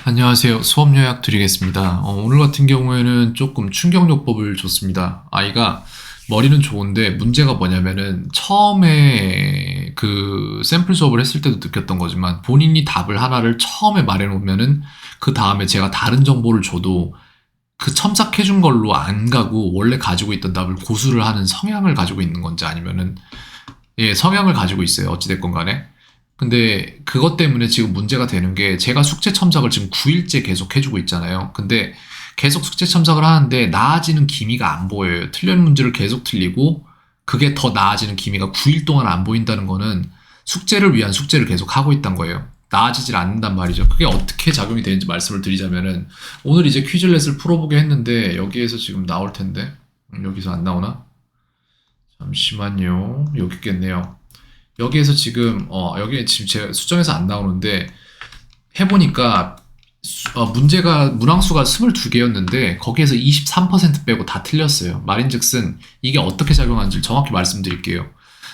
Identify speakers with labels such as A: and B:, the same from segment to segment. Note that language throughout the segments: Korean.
A: 안녕하세요. 수업 요약 드리겠습니다. 오늘 같은 경우에는 조금 충격요법을 줬습니다. 아이가 머리는 좋은데 문제가 뭐냐면은 처음에 그 샘플 수업을 했을 때도 느꼈던 거지만 본인이 답을 하나를 처음에 말해놓으면은 그 다음에 제가 다른 정보를 줘도 그 첨삭해준 걸로 안 가고 원래 가지고 있던 답을 고수를 하는 성향을 가지고 있는 건지 아니면은 성향을 가지고 있어요. 어찌됐건 간에. 근데 그것 때문에 지금 문제가 되는 게 제가 숙제 첨삭을 지금 9일째 계속 해주고 있잖아요. 근데 계속 숙제 첨삭을 하는데 나아지는 기미가 안 보여요. 틀린 문제를 계속 틀리고 그게 더 나아지는 기미가 9일 동안 안 보인다는 거는 숙제를 위한 숙제를 계속 하고 있단 거예요. 나아지질 않는단 말이죠. 그게 어떻게 작용이 되는지 말씀을 드리자면은 오늘 이제 퀴즐렛을 풀어보게 했는데 여기에서 지금 나올 텐데 여기서 안 나오나? 잠시만요. 여기 있겠네요. 여기에서 지금 여기 지금 제가 수정해서 안 나오는데 해보니까 문제가 문항수가 22개였는데 거기에서 23% 빼고 다 틀렸어요. 말인즉슨 이게 어떻게 작용하는지 정확히 말씀드릴게요.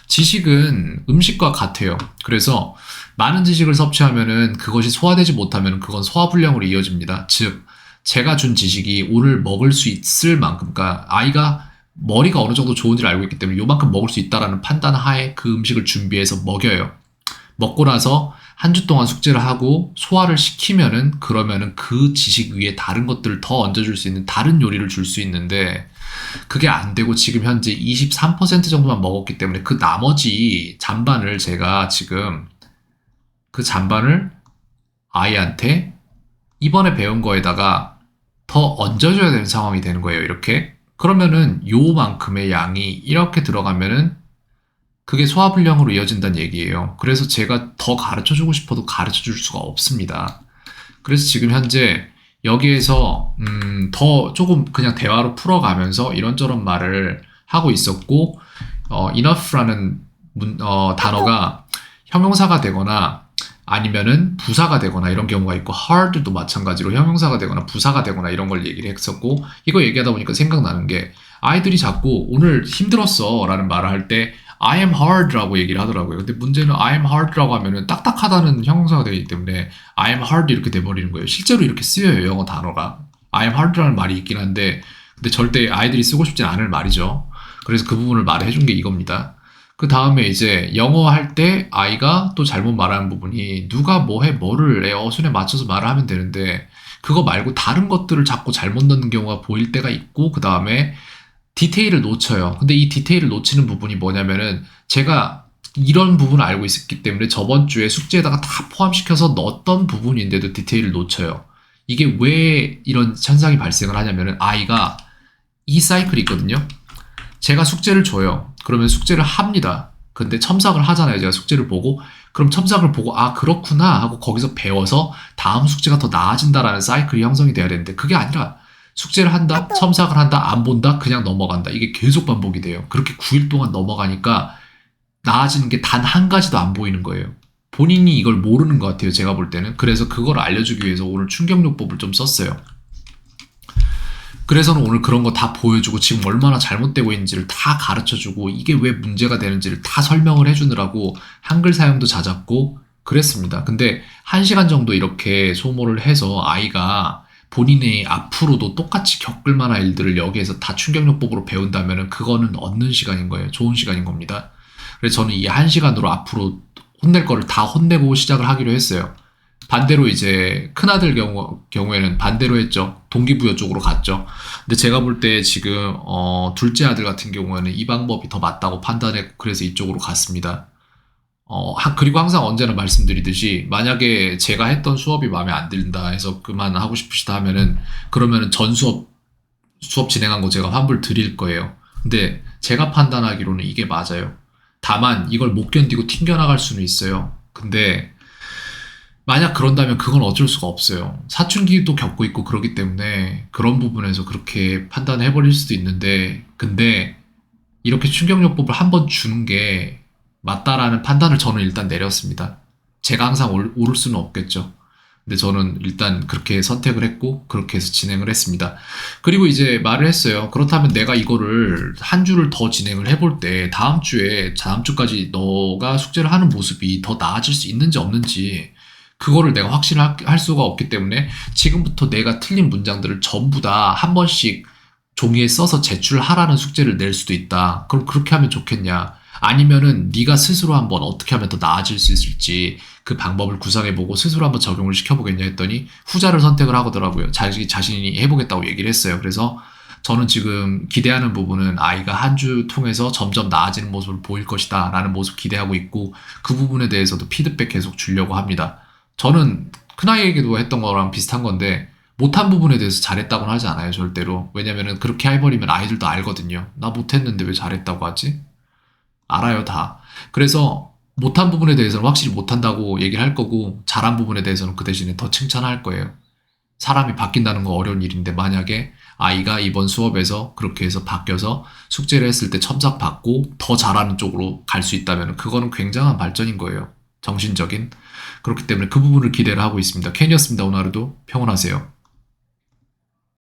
A: 지식은 음식과 같아요. 그래서 많은 지식을 섭취하면은 그것이 소화되지 못하면 그건 소화불량으로 이어집니다. 즉 제가 준 지식이 오늘 먹을 수 있을 만큼, 그러니까 아이가 머리가 어느 정도 좋은지를 알고 있기 때문에 요만큼 먹을 수 있다라는 판단 하에 그 음식을 준비해서 먹여요. 먹고 나서 한 주 동안 숙제를 하고 소화를 시키면은 그러면은 그 지식 위에 다른 것들을 더 얹어줄 수 있는 다른 요리를 줄 수 있는데 그게 안 되고 지금 현재 23% 정도만 먹었기 때문에 그 나머지 잔반을 제가 지금 그 잔반을 아이한테 이번에 배운 거에다가 더 얹어줘야 되는 상황이 되는 거예요. 이렇게. 그러면은 요만큼의 양이 이렇게 들어가면은 그게 소화불량으로 이어진다는 얘기예요. 그래서 제가 더 가르쳐주고 싶어도 가르쳐줄 수가 없습니다. 그래서 지금 현재 여기에서 더 조금 그냥 대화로 풀어가면서 이런저런 말을 하고 있었고 enough라는 단어가 형용사가 되거나 아니면은 부사가 되거나 이런 경우가 있고 hard도 마찬가지로 형용사가 되거나 부사가 되거나 이런 걸 얘기를 했었고 이거 얘기하다 보니까 생각나는 게 아이들이 자꾸 오늘 힘들었어 라는 말을 할 때 I am hard 라고 얘기를 하더라고요. 근데 문제는 I am hard 라고 하면은 딱딱하다는 형용사가 되기 때문에 I am hard 이렇게 돼버리는 거예요. 실제로 이렇게 쓰여요. 영어 단어가. I am hard 라는 말이 있긴 한데 근데 절대 아이들이 쓰고 싶지 않을 말이죠. 그래서 그 부분을 말해준 게 이겁니다. 그 다음에 이제 영어 할 때 아이가 또 잘못 말하는 부분이 누가 뭐 해 뭐를 어순에 맞춰서 말을 하면 되는데 그거 말고 다른 것들을 자꾸 잘못 넣는 경우가 보일 때가 있고 그 다음에 디테일을 놓쳐요. 근데 이 디테일을 놓치는 부분이 뭐냐면은 제가 이런 부분을 알고 있었기 때문에 저번 주에 숙제에다가 다 포함시켜서 넣었던 부분인데도 디테일을 놓쳐요. 이게 왜 이런 현상이 발생을 하냐면은 아이가 이 사이클이 있거든요. 제가 숙제를 줘요. 그러면 숙제를 합니다. 근데 첨삭을 하잖아요. 제가 숙제를 보고 그럼 첨삭을 보고 아 그렇구나 하고 거기서 배워서 다음 숙제가 더 나아진다라는 사이클이 형성이 돼야 되는데 그게 아니라 숙제를 한다, 첨삭을 한다, 안 본다, 그냥 넘어간다. 이게 계속 반복이 돼요. 그렇게 9일 동안 넘어가니까 나아지는 게 단 한 가지도 안 보이는 거예요. 본인이 이걸 모르는 것 같아요. 제가 볼 때는. 그래서 그걸 알려주기 위해서 오늘 충격요법을 좀 썼어요. 그래서는 오늘 그런 거 다 보여주고 지금 얼마나 잘못되고 있는지를 다 가르쳐주고 이게 왜 문제가 되는지를 다 설명을 해주느라고 한글 사용도 잦았고 그랬습니다. 근데 1시간 정도 이렇게 소모를 해서 아이가 본인의 앞으로도 똑같이 겪을 만한 일들을 여기에서 다 충격요법으로 배운다면 그거는 얻는 시간인 거예요. 좋은 시간인 겁니다. 그래서 저는 이 1시간으로 앞으로 혼낼 거를 다 혼내고 시작을 하기로 했어요. 반대로 이제 큰아들 경우에는 반대로 했죠. 동기부여 쪽으로 갔죠. 근데 제가 볼 때 지금 둘째 아들 같은 경우에는 이 방법이 더 맞다고 판단했고 그래서 이쪽으로 갔습니다. 그리고 항상 언제나 말씀드리듯이 만약에 제가 했던 수업이 마음에 안 든다 해서 그만하고 싶으시다 하면은 그러면은 전 수업 진행한 거 제가 환불 드릴 거예요. 근데 제가 판단하기로는 이게 맞아요. 다만 이걸 못 견디고 튕겨나갈 수는 있어요. 근데 만약 그런다면 그건 어쩔 수가 없어요. 사춘기도 겪고 있고 그러기 때문에 그런 부분에서 그렇게 판단해버릴 수도 있는데 근데 이렇게 충격요법을 한번 주는 게 맞다라는 판단을 저는 일단 내렸습니다. 제가 항상 옳을 수는 없겠죠. 근데 저는 일단 그렇게 선택을 했고 그렇게 해서 진행을 했습니다. 그리고 이제 말을 했어요. 그렇다면 내가 이거를 한 주를 더 진행을 해볼 때 다음 주까지 너가 숙제를 하는 모습이 더 나아질 수 있는지 없는지 그거를 내가 확신할 수가 없기 때문에 지금부터 내가 틀린 문장들을 전부 다 한 번씩 종이에 써서 제출하라는 숙제를 낼 수도 있다. 그럼 그렇게 하면 좋겠냐? 아니면은 네가 스스로 한번 어떻게 하면 더 나아질 수 있을지 그 방법을 구상해보고 스스로 한번 적용을 시켜보겠냐 했더니 후자를 선택을 하더라고요. 자신이 해보겠다고 얘기를 했어요. 그래서 저는 지금 기대하는 부분은 아이가 한 주 통해서 점점 나아지는 모습을 보일 것이다 라는 모습 기대하고 있고 그 부분에 대해서도 피드백 계속 주려고 합니다. 저는 큰아이에게도 했던 거랑 비슷한 건데 못한 부분에 대해서 잘했다고는 하지 않아요, 절대로. 왜냐면은 그렇게 해버리면 아이들도 알거든요. 나 못했는데 왜 잘했다고 하지? 알아요, 다. 그래서 못한 부분에 대해서는 확실히 못한다고 얘기를 할 거고 잘한 부분에 대해서는 그 대신에 더 칭찬할 거예요. 사람이 바뀐다는 거 어려운 일인데 만약에 아이가 이번 수업에서 그렇게 해서 바뀌어서 숙제를 했을 때 첨삭 받고 더 잘하는 쪽으로 갈 수 있다면 그거는 굉장한 발전인 거예요. 정신적인. 그렇기 때문에 그 부분을 기대를 하고 있습니다. 캔이었습니다. 오늘 하루도 평온하세요.